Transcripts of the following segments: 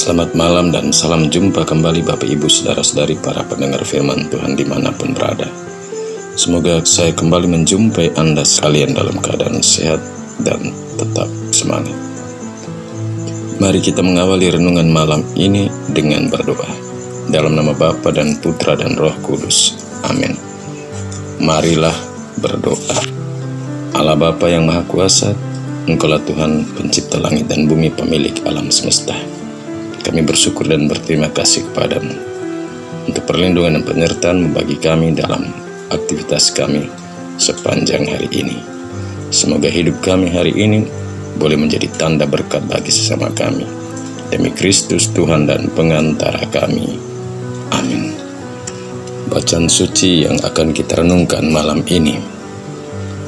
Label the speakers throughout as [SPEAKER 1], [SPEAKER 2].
[SPEAKER 1] Selamat malam dan salam jumpa kembali Bapak Ibu Saudara-saudari para pendengar firman Tuhan dimanapun berada. Semoga saya kembali menjumpai Anda sekalian dalam keadaan sehat dan tetap semangat. Mari kita mengawali renungan malam ini dengan berdoa. Dalam nama Bapa dan Putra dan Roh Kudus. Amin. Marilah berdoa. Allah Bapa yang Maha Kuasa, Engkaulah Tuhan pencipta langit dan bumi, pemilik alam semesta. Kami bersyukur dan berterima kasih kepadamu untuk perlindungan dan penyertaan bagi kami dalam aktivitas kami sepanjang hari ini. Semoga hidup kami hari ini boleh menjadi tanda berkat bagi sesama kami. Demi Kristus Tuhan dan pengantara kami. Amin. Bacaan suci yang akan kita renungkan malam ini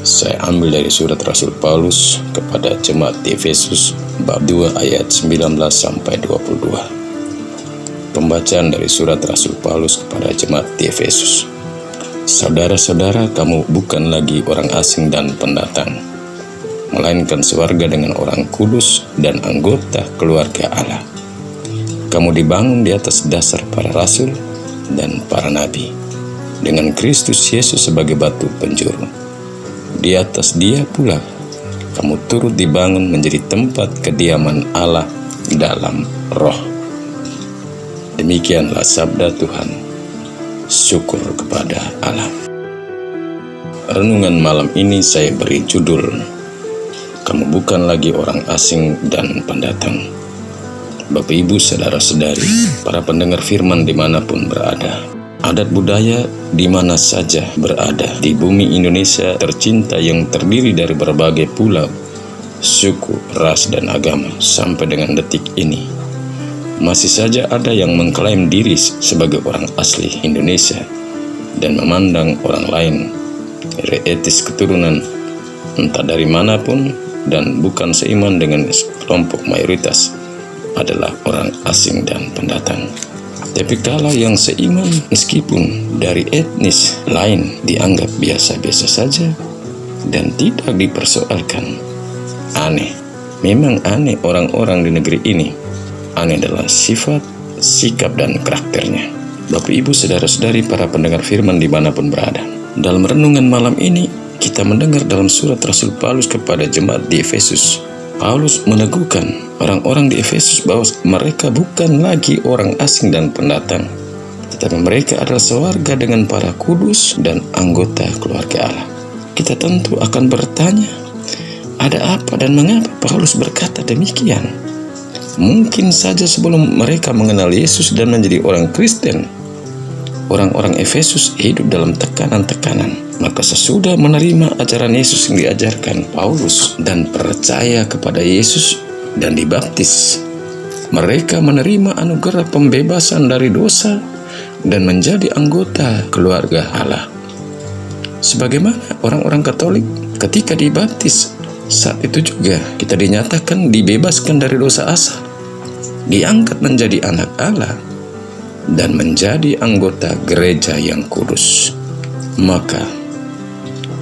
[SPEAKER 1] saya ambil dari surat Rasul Paulus kepada jemaat di Efesus bab 2 ayat 19 sampai 22. Pembacaan dari surat Rasul Paulus kepada jemaat di Efesus. Saudara-saudara, kamu bukan lagi orang asing dan pendatang, melainkan sewarga dengan orang kudus dan anggota keluarga Allah. Kamu dibangun di atas dasar para rasul dan para nabi, dengan Kristus Yesus sebagai batu penjuru. Di atas Dia pula kamu turut dibangun menjadi tempat kediaman Allah dalam Roh. Demikianlah sabda Tuhan. Syukur kepada Allah. Renungan malam ini saya beri judul, kamu bukan lagi orang asing dan pendatang. Bapak Ibu Saudara-saudari, para pendengar firman dimanapun berada, adat budaya di mana saja berada di bumi Indonesia tercinta yang terdiri dari berbagai pulau, suku, ras, dan agama sampai dengan detik ini, masih saja ada yang mengklaim diri sebagai orang asli Indonesia dan memandang orang lain dari etis keturunan entah dari manapun dan bukan seiman dengan kelompok mayoritas adalah orang asing dan pendatang. Tapi kalau yang seiman meskipun dari etnis lain dianggap biasa-biasa saja dan tidak dipersoalkan. Aneh, memang aneh orang-orang di negeri ini. Aneh adalah sifat, sikap, dan karakternya. Bapak Ibu Saudara-saudari para pendengar firman dimanapun berada, dalam renungan malam ini kita mendengar dalam surat Rasul Paulus kepada jemaat di Efesus. Paulus meneguhkan orang-orang di Efesus bahwa mereka bukan lagi orang asing dan pendatang, tetapi mereka adalah sewarga dengan para kudus dan anggota keluarga Allah. Kita tentu akan bertanya, ada apa dan mengapa Paulus berkata demikian? Mungkin saja sebelum mereka mengenal Yesus dan menjadi orang Kristen, orang-orang Efesus hidup dalam tekanan-tekanan. Maka sesudah menerima ajaran Yesus yang diajarkan Paulus dan percaya kepada Yesus dan dibaptis, mereka menerima anugerah pembebasan dari dosa dan menjadi anggota keluarga Allah. Sebagaimana orang-orang Katolik ketika dibaptis, saat itu juga kita dinyatakan dibebaskan dari dosa asal, diangkat menjadi anak Allah, dan menjadi anggota gereja yang kudus. Maka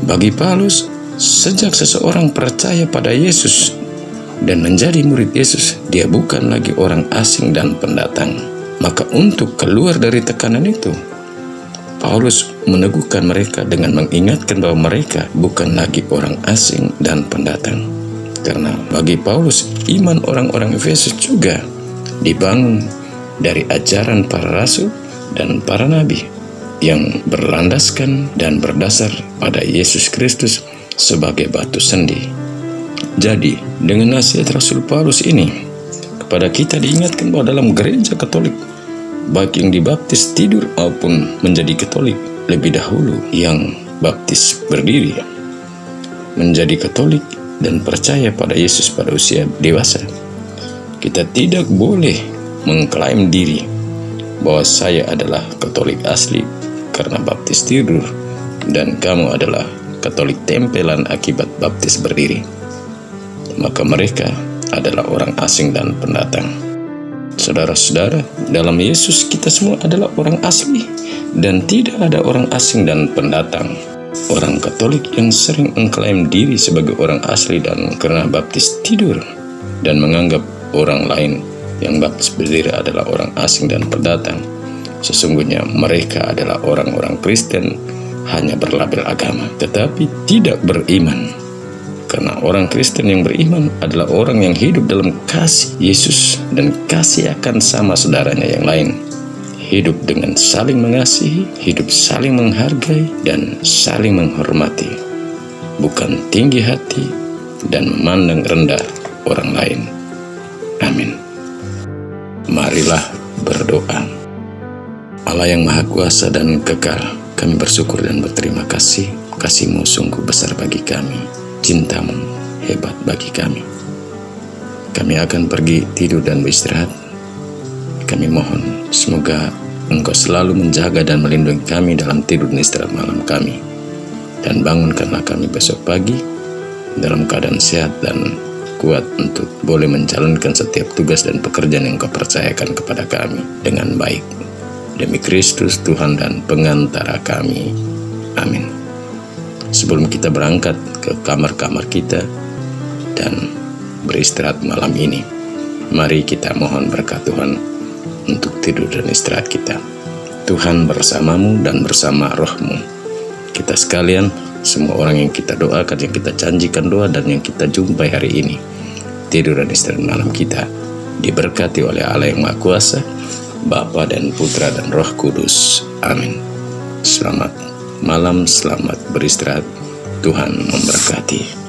[SPEAKER 1] bagi Paulus, sejak seseorang percaya pada Yesus dan menjadi murid Yesus, dia bukan lagi orang asing dan pendatang. Maka untuk keluar dari tekanan itu, Paulus meneguhkan mereka dengan mengingatkan bahwa mereka bukan lagi orang asing dan pendatang. Karena bagi Paulus, iman orang-orang Efesus juga dibangun dari ajaran para rasul dan para nabi yang berlandaskan dan berdasar pada Yesus Kristus sebagai batu sendi. Jadi, dengan nasihat Rasul Paulus ini, kepada kita diingatkan bahwa dalam gereja Katolik, baik yang dibaptis tidur maupun menjadi Katolik lebih dahulu yang baptis berdiri, menjadi Katolik dan percaya pada Yesus pada usia dewasa, kita tidak boleh mengklaim diri bahwa saya adalah Katolik asli karena baptis tidur dan kamu adalah Katolik tempelan akibat baptis berdiri. Maka mereka adalah orang asing dan pendatang. Saudara-saudara, dalam Yesus kita semua adalah orang asli dan tidak ada orang asing dan pendatang. Orang Katolik yang sering mengklaim diri sebagai orang asli dan karena baptis tidur dan menganggap orang lain yang baptis berdiri adalah orang asing dan pendatang. Sesungguhnya mereka adalah orang-orang Kristen, hanya berlabel agama, tetapi tidak beriman. Karena orang Kristen yang beriman adalah orang yang hidup dalam kasih Yesus dan kasih akan sama saudaranya yang lain. Hidup dengan saling mengasihi, hidup saling menghargai, dan saling menghormati. Bukan tinggi hati dan memandang rendah orang lain. Amin. Marilah berdoa. Allah yang Maha Kuasa dan Kekal, kami bersyukur dan berterima kasih. Kasih-Mu sungguh besar bagi kami. Cinta-Mu hebat bagi kami. Kami akan pergi tidur dan beristirahat. Kami mohon semoga Engkau selalu menjaga dan melindungi kami dalam tidur dan istirahat malam kami. Dan bangunkanlah kami besok pagi dalam keadaan sehat dan kuat untuk boleh menjalankan setiap tugas dan pekerjaan yang Engkau percayakan kepada kami dengan baik. Demi Kristus Tuhan dan pengantara kami. Amin. Sebelum kita berangkat ke kamar-kamar kita dan beristirahat malam ini, mari kita mohon berkat Tuhan untuk tidur dan istirahat kita. Tuhan bersamamu dan bersama rohmu. Kita sekalian, semua orang yang kita doakan, yang kita janjikan doa, dan yang kita jumpai hari ini, tidur dan istirahat malam kita diberkati oleh Allah yang Maha Kuasa, Bapa dan Putra dan Roh Kudus. Amin. Selamat malam, selamat beristirahat. Tuhan memberkati.